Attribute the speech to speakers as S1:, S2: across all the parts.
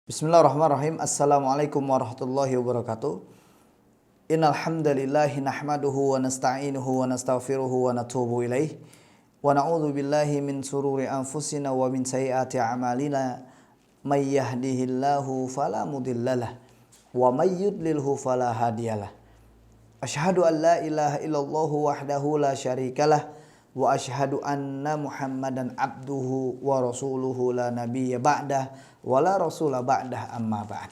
S1: Bismillahirrahmanirrahim. Assalamualaikum warahmatullahi wabarakatuh. Innal hamdalillahi nahmaduhu wa nasta'inuhu wa nastaghfiruhu wa natubu ilaih. Wa na'udzu billahi min sururi anfusina wa min sayyiati a'malina. May yahdihillahu fala mudhillalah wa may yudlilhu fala hadiyalah. Asyhadu an la ilaha illallah wahdahu la syarikalah wa asyhadu anna Muhammadan abduhu wa rasuluhu la nabiyya ba'dah wa la rasula ba'dah amma ba'd.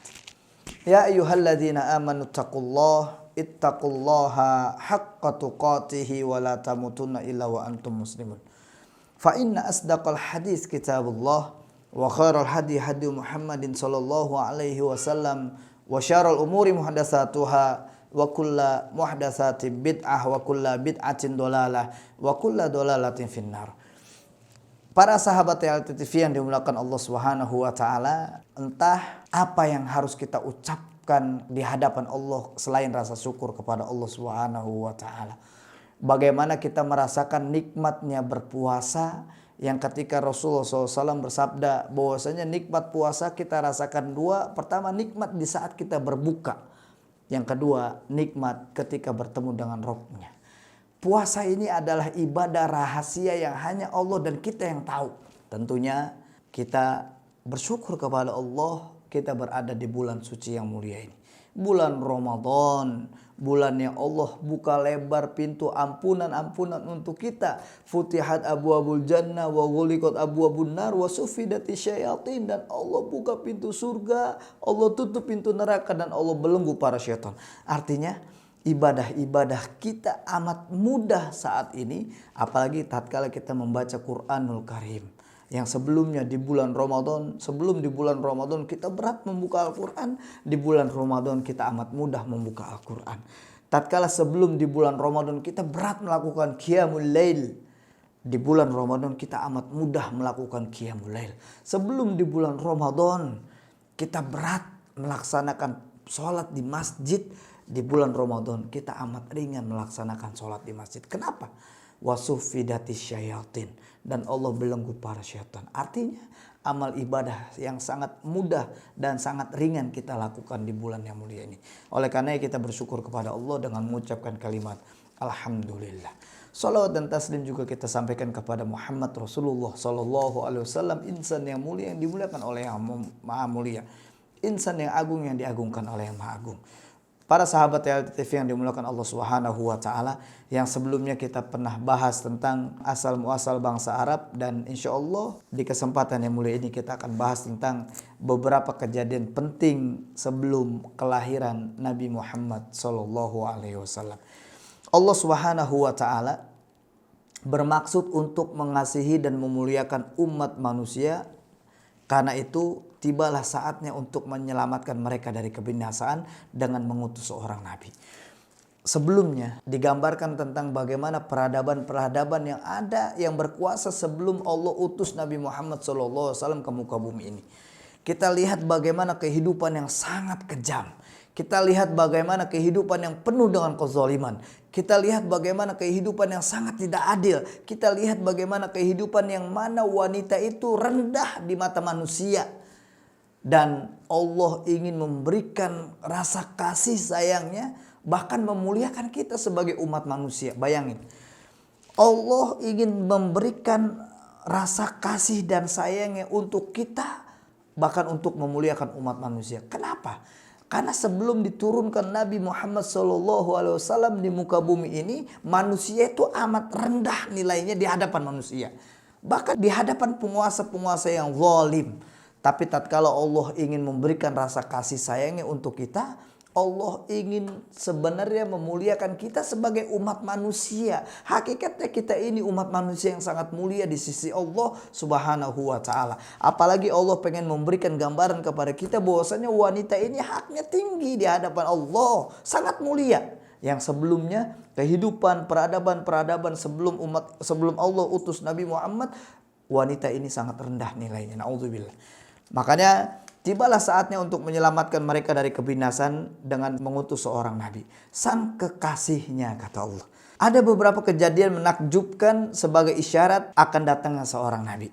S1: Ya ayyuhalladzina amanu ittaqullaha haqqa tuqatih wa la tamutunna illa wa antum muslimun. Fa inna asdaqal hadits kitabullah wa khairal hadi hadi Muhammadin sallallahu alaihi wasallam wa syarrul umuri muhdatsatuha wa kulla muhdatsatin bid'ah wa kulla bid'atin dolalah wa kulla dolalatin finnar. Para sahabat TLT TV yang dimuliakan Allah Subhanahu wa taala, entah apa yang harus kita ucapkan di hadapan Allah selain rasa syukur kepada Allah Subhanahu wa taala. Bagaimana kita merasakan nikmatnya berpuasa yang ketika Rasulullah SAW bersabda bahwasanya nikmat puasa kita rasakan dua. Pertama, nikmat di saat kita berbuka. Yang kedua, nikmat ketika bertemu dengan Rabb-Nya. Puasa ini adalah ibadah rahasia yang hanya Allah dan kita yang tahu. Tentunya kita bersyukur kepada Allah kita berada di bulan suci yang mulia ini. Bulan Ramadan, bulan yang Allah buka lebar pintu ampunan-ampunan untuk kita. Futihat abwabul jannah wa ghuliqat abwabun nar wa suffidati syayatin, dan Allah buka pintu surga, Allah tutup pintu neraka, dan Allah belenggu para syaitan. Artinya ibadah-ibadah kita amat mudah saat ini, apalagi tatkala kita membaca Quranul Karim. Yang sebelumnya di bulan Ramadan, sebelum di bulan Ramadan kita berat membuka Al-Quran, di bulan Ramadan kita amat mudah membuka Al-Quran. Tatkala sebelum di bulan Ramadan kita berat melakukan Qiyamul Lail, di bulan Ramadan kita amat mudah melakukan Qiyamul Lail. Sebelum di bulan Ramadan kita berat melaksanakan sholat di masjid, di bulan Ramadan kita amat ringan melaksanakan sholat di masjid. Kenapa? Wasuffidatis syayatin, dan Allah belenggu para syaitan. Artinya amal ibadah yang sangat mudah dan sangat ringan kita lakukan di bulan yang mulia ini. Oleh karena kita bersyukur kepada Allah dengan mengucapkan kalimat Alhamdulillah. Salawat dan taslim juga kita sampaikan kepada Muhammad Rasulullah sallallahu alaihi wasallam, insan yang mulia yang dimuliakan oleh yang maha mulia, insan yang agung yang diagungkan oleh yang maha agung. Para sahabat TLT TV yang dimuliakan Allah Subhanahu wa taala, yang sebelumnya kita pernah bahas tentang asal muasal bangsa Arab, dan insya Allah di kesempatan yang mulia ini kita akan bahas tentang beberapa kejadian penting sebelum kelahiran Nabi Muhammad sallallahu alaihi wasallam. Allah Subhanahu wa taala bermaksud untuk mengasihi dan memuliakan umat manusia. Karena itu tibalah saatnya untuk menyelamatkan mereka dari kebinasaan dengan mengutus seorang nabi. Sebelumnya digambarkan tentang bagaimana peradaban-peradaban yang ada yang berkuasa sebelum Allah utus Nabi Muhammad SAW ke muka bumi ini. Kita lihat bagaimana kehidupan yang sangat kejam. Kita lihat bagaimana kehidupan yang penuh dengan kezaliman. Kita lihat bagaimana kehidupan yang sangat tidak adil. Kita lihat bagaimana kehidupan yang mana wanita itu rendah di mata manusia. Dan Allah ingin memberikan rasa kasih sayangnya, bahkan memuliakan kita sebagai umat manusia. Bayangin, Allah ingin memberikan rasa kasih dan sayangnya untuk kita, bahkan untuk memuliakan umat manusia. Kenapa? Karena sebelum diturunkan Nabi Muhammad SAW di muka bumi ini, manusia itu amat rendah nilainya di hadapan manusia. Bahkan di hadapan penguasa-penguasa yang zalim. Tapi tatkala Allah ingin memberikan rasa kasih sayangnya untuk kita, Allah ingin sebenarnya memuliakan kita sebagai umat manusia. Hakikatnya kita ini umat manusia yang sangat mulia di sisi Allah Subhanahu wa taala. Apalagi Allah pengen memberikan gambaran kepada kita bahwasanya wanita ini haknya tinggi di hadapan Allah, sangat mulia. Yang sebelumnya kehidupan peradaban-peradaban sebelum Allah utus Nabi Muhammad, wanita ini sangat rendah nilainya. Nauzubillah. Makanya tibalah saatnya untuk menyelamatkan mereka dari kebinasan dengan mengutus seorang nabi, sang kekasihnya, kata Allah. Ada beberapa kejadian menakjubkan sebagai isyarat akan datangnya seorang nabi.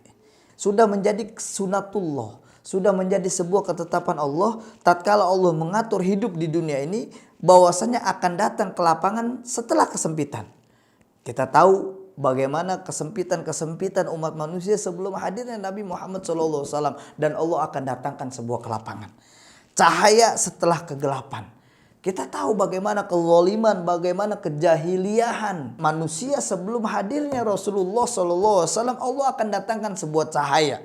S1: Sudah menjadi sunatullah, sudah menjadi sebuah ketetapan Allah tatkala Allah mengatur hidup di dunia ini, bahwasanya akan datang kelapangan setelah kesempitan. Kita tahu bagaimana kesempitan umat manusia sebelum hadirnya Nabi Muhammad SAW, dan Allah akan datangkan sebuah kelapangan, cahaya setelah kegelapan. Kita tahu bagaimana kezaliman, bagaimana kejahiliahan manusia sebelum hadirnya Rasulullah SAW. Allah akan datangkan sebuah cahaya,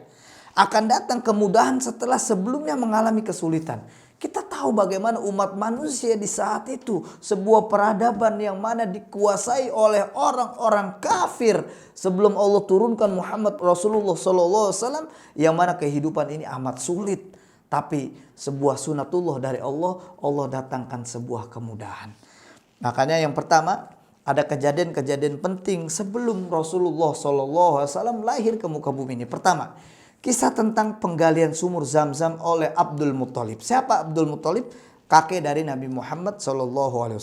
S1: akan datang kemudahan setelah sebelumnya mengalami kesulitan. Kita tahu bagaimana umat manusia di saat itu, sebuah peradaban yang mana dikuasai oleh orang-orang kafir sebelum Allah turunkan Muhammad Rasulullah SAW, yang mana kehidupan ini amat sulit. Tapi sebuah sunatullah dari Allah, Allah datangkan sebuah kemudahan. Makanya yang pertama, ada kejadian-kejadian penting sebelum Rasulullah SAW lahir ke muka bumi ini. Pertama, kisah tentang penggalian sumur Zam-Zam oleh Abdul Muttalib. Siapa Abdul Muttalib? Kakek dari Nabi Muhammad SAW.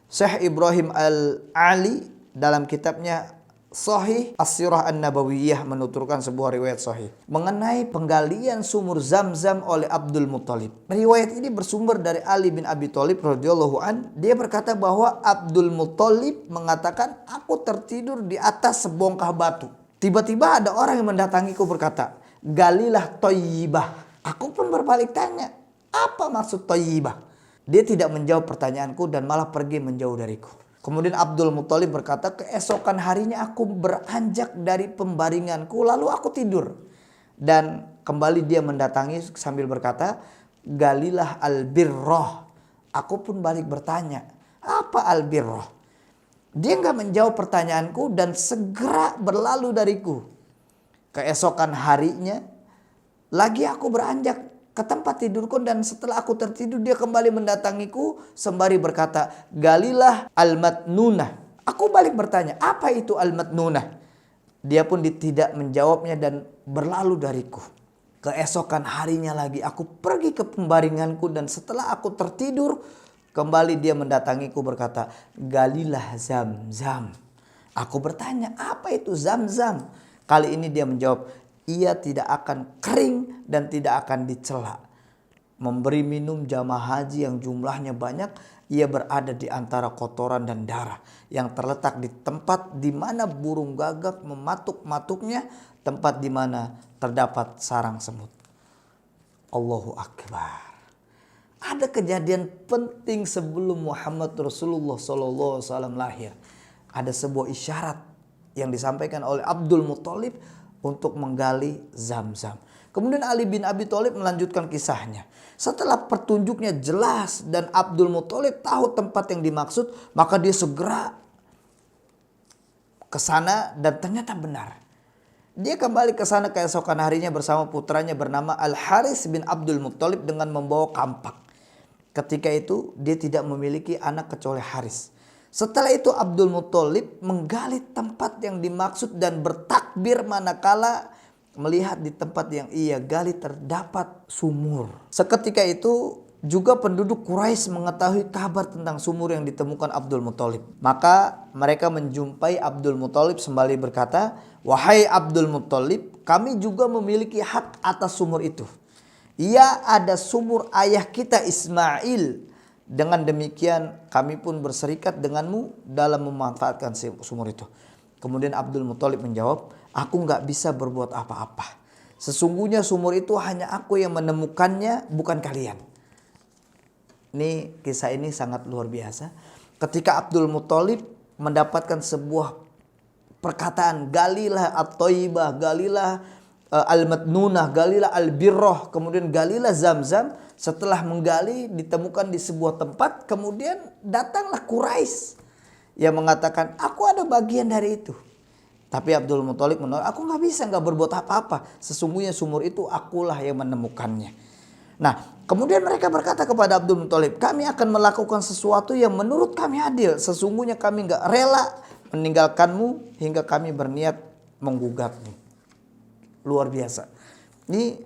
S1: Syekh Ibrahim Al-Ali dalam kitabnya Sahih As-Sirah An-Nabawiyah menuturkan sebuah riwayat sahih mengenai penggalian sumur Zam-Zam oleh Abdul Muttalib. Riwayat ini bersumber dari Ali bin Abi Thalib radhiyallahu an. Dia berkata bahwa Abdul Muttalib mengatakan, aku tertidur di atas sebongkah batu. Tiba-tiba ada orang yang mendatangiku berkata, galilah Thayyibah. Aku pun berbalik tanya, apa maksud Thayyibah? Dia tidak menjawab pertanyaanku dan malah pergi menjauh dariku. Kemudian Abdul Muttalib berkata, keesokan harinya aku beranjak dari pembaringanku lalu aku tidur. Dan kembali dia mendatangi sambil berkata, galilah al-birrah. Aku pun balik bertanya, apa al-birrah? Dia enggak menjawab pertanyaanku dan segera berlalu dariku. Keesokan harinya lagi aku beranjak ke tempat tidurku, dan setelah aku tertidur dia kembali mendatangiku sembari berkata, galilah al-matnunah. Aku balik bertanya, apa itu al-matnunah? Dia pun tidak menjawabnya dan berlalu dariku. Keesokan harinya lagi aku pergi ke pembaringanku, dan setelah aku tertidur kembali dia mendatangiku berkata, galilah Zam-Zam. Aku bertanya, apa itu Zam-Zam? Kali ini dia menjawab, ia tidak akan kering dan tidak akan dicela. Memberi minum jamaah haji yang jumlahnya banyak, ia berada di antara kotoran dan darah yang terletak di tempat di mana burung gagak mematuk-matuknya, tempat di mana terdapat sarang semut. Allahu Akbar. Ada kejadian penting sebelum Muhammad Rasulullah SAW lahir. Ada sebuah isyarat yang disampaikan oleh Abdul Muttalib untuk menggali Zam-Zam. Kemudian Ali bin Abi Thalib melanjutkan kisahnya. Setelah petunjuknya jelas dan Abdul Muttalib tahu tempat yang dimaksud, maka dia segera ke sana dan ternyata benar. Dia kembali ke sana keesokan harinya bersama putranya bernama Al-Haris bin Abdul Muttalib dengan membawa kampak. Ketika itu dia tidak memiliki anak kecuali Haris. Setelah itu Abdul Muttalib menggali tempat yang dimaksud dan bertakbir manakala melihat di tempat yang ia gali terdapat sumur. Seketika itu juga penduduk Quraisy mengetahui kabar tentang sumur yang ditemukan Abdul Muttalib. Maka mereka menjumpai Abdul Muttalib sembari berkata, wahai Abdul Muttalib, kami juga memiliki hak atas sumur itu. Ia ada sumur ayah kita Ismail. Dengan demikian kami pun berserikat denganmu dalam memanfaatkan sumur itu. Kemudian Abdul Muttalib menjawab, aku gak bisa berbuat apa-apa. Sesungguhnya sumur itu hanya aku yang menemukannya, bukan kalian. Ini kisah ini sangat luar biasa. Ketika Abdul Muttalib mendapatkan sebuah perkataan, galilah at-Thayyibah, galilah al-Matnunah, galilah al-Birrah, kemudian galilah Zam-Zam. Setelah menggali ditemukan di sebuah tempat, kemudian datanglah Quraisy yang mengatakan, aku ada bagian dari itu. Tapi Abdul Muttalib menolak, aku gak bisa, gak berbuat apa-apa. Sesungguhnya sumur itu akulah yang menemukannya. Nah, kemudian mereka berkata kepada Abdul Muttalib, kami akan melakukan sesuatu yang menurut kami adil. Sesungguhnya kami gak rela meninggalkanmu hingga kami berniat menggugatmu. Luar biasa. Ini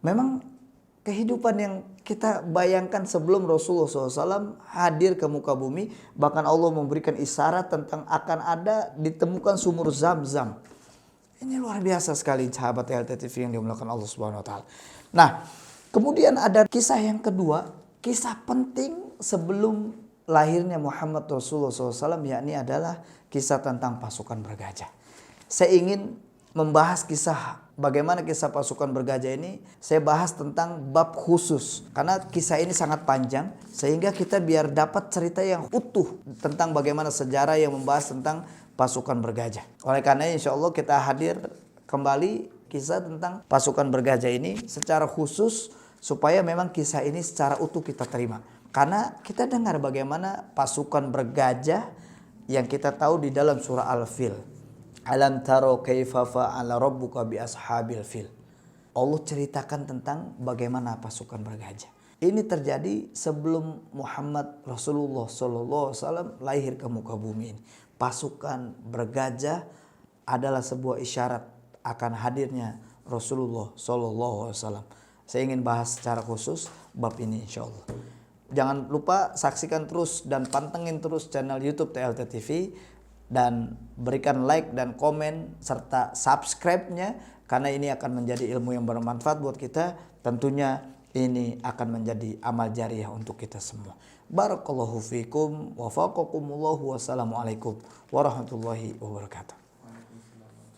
S1: memang kehidupan yang kita bayangkan sebelum Rasulullah SAW hadir ke muka bumi. Bahkan Allah memberikan isyarat tentang akan ada ditemukan sumur Zam-Zam. Ini luar biasa sekali sahabat LTTV yang dimuliakan Allah Subhanahu Wa Taala. Nah, kemudian ada kisah yang kedua, kisah penting sebelum lahirnya Muhammad Rasulullah SAW, yakni adalah kisah tentang pasukan bergajah. Saya ingin membahas kisah bagaimana kisah pasukan bergajah ini. Saya bahas tentang bab khusus karena kisah ini sangat panjang, sehingga kita biar dapat cerita yang utuh tentang bagaimana sejarah yang membahas tentang pasukan bergajah. Oleh karena insya Allah kita hadir kembali kisah tentang pasukan bergajah ini secara khusus supaya memang kisah ini secara utuh kita terima. Karena kita dengar bagaimana pasukan bergajah yang kita tahu di dalam surah Al-Fil. Alam taro kaifa fa'ala rabbuka bi ashabil fil. Allah ceritakan tentang bagaimana pasukan bergajah. Ini terjadi sebelum Muhammad Rasulullah SAW lahir ke muka bumi ini. Pasukan bergajah adalah sebuah isyarat akan hadirnya Rasulullah SAW. Saya ingin bahas secara khusus bab ini insya Allah. Jangan lupa saksikan terus dan pantengin terus channel YouTube TLT TV dan berikan like dan komen serta subscribe-nya karena ini akan menjadi ilmu yang bermanfaat buat kita. Tentunya ini akan menjadi amal jariah untuk kita semua. Barakallahu fikum wa faqakumullah. Wassalamualaikum warahmatullahi wabarakatuh.